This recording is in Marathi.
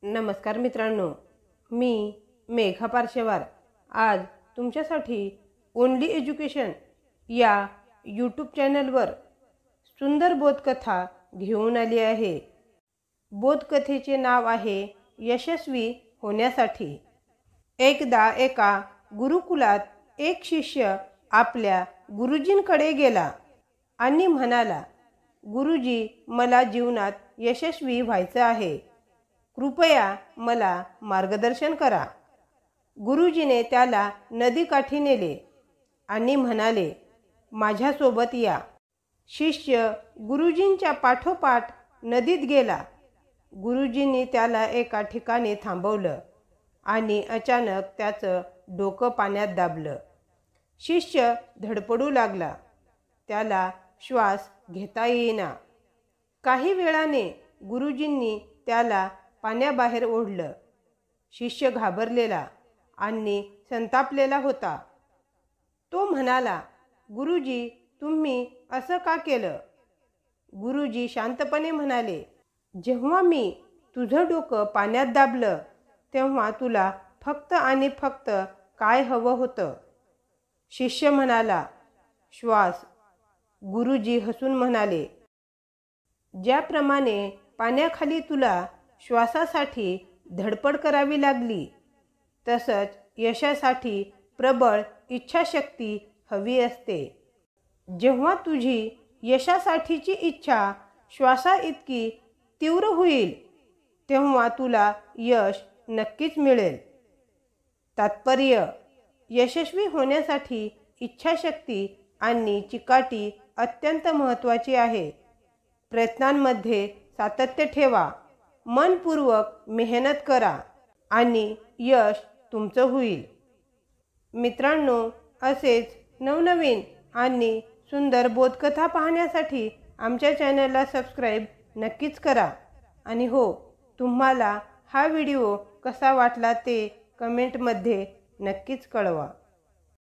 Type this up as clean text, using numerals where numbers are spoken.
नमस्कार मित्रांनो, मी मेघा पार्शेवार आज तुमच्यासाठी ओनली एज्युकेशन या यूट्यूब चॅनलवर सुंदर बोधकथा घेऊन आली आहे। बोधकथेचे नाव आहे यशस्वी होण्यासाठी। एकदा एका गुरुकुलात एक शिष्य आपल्या गुरुजींकडे गेला आणि म्हणाला, गुरुजी, मला जीवनात यशस्वी व्हायचं आहे, कृपया मला मार्गदर्शन करा। गुरुजीने त्याला नदीकाठी नेले आणि म्हणाले, माझ्यासोबत या। शिष्य गुरुजींच्या पाठोपाठ नदीत गेला। गुरुजींनी त्याला एका ठिकाणी थांबवलं आणि अचानक त्याचं डोकं पाण्यात दाबलं। शिष्य धडपडू लागला, त्याला श्वास घेता येईना। काही वेळाने गुरुजींनी त्याला पाण्याबाहेर ओढलं। शिष्य घाबरलेला आणि संतापलेला होता। तो म्हणाला, गुरुजी, तुम्ही असं का केलं? गुरुजी शांतपणे म्हणाले, जेव्हा मी तुझं डोकं पाण्यात दाबलं तेव्हा तुला फक्त आणि फक्त काय हवं होतं? शिष्य म्हणाला, श्वास। गुरुजी हसून म्हणाले, ज्याप्रमाणे पाण्याखाली तुला श्वासासाठी धडपड करावी लागली, तसंच यशासाठी प्रबळ इच्छाशक्ती हवी असते। जेव्हा तुझी यशासाठीची इच्छा श्वासाइतकी तीव्र होईल तेव्हा तुला यश नक्कीच मिळेल। तात्पर्य: यशस्वी होण्यासाठी इच्छाशक्ती आणि चिकाटी अत्यंत महत्त्वाची आहे। प्रयत्नांमध्ये सातत्य ठेवा, मनपूर्वक मेहनत करा आणि यश तुमचं होईल। मित्रांनो, असेच नवनवीन आणि सुंदर बोधकथा पाहण्यासाठी आमच्या चॅनलला सबस्क्राईब नक्कीच करा। आणि हो, तुम्हाला हा व्हिडिओ कसा वाटला ते कमेंटमध्ये नक्कीच कळवा।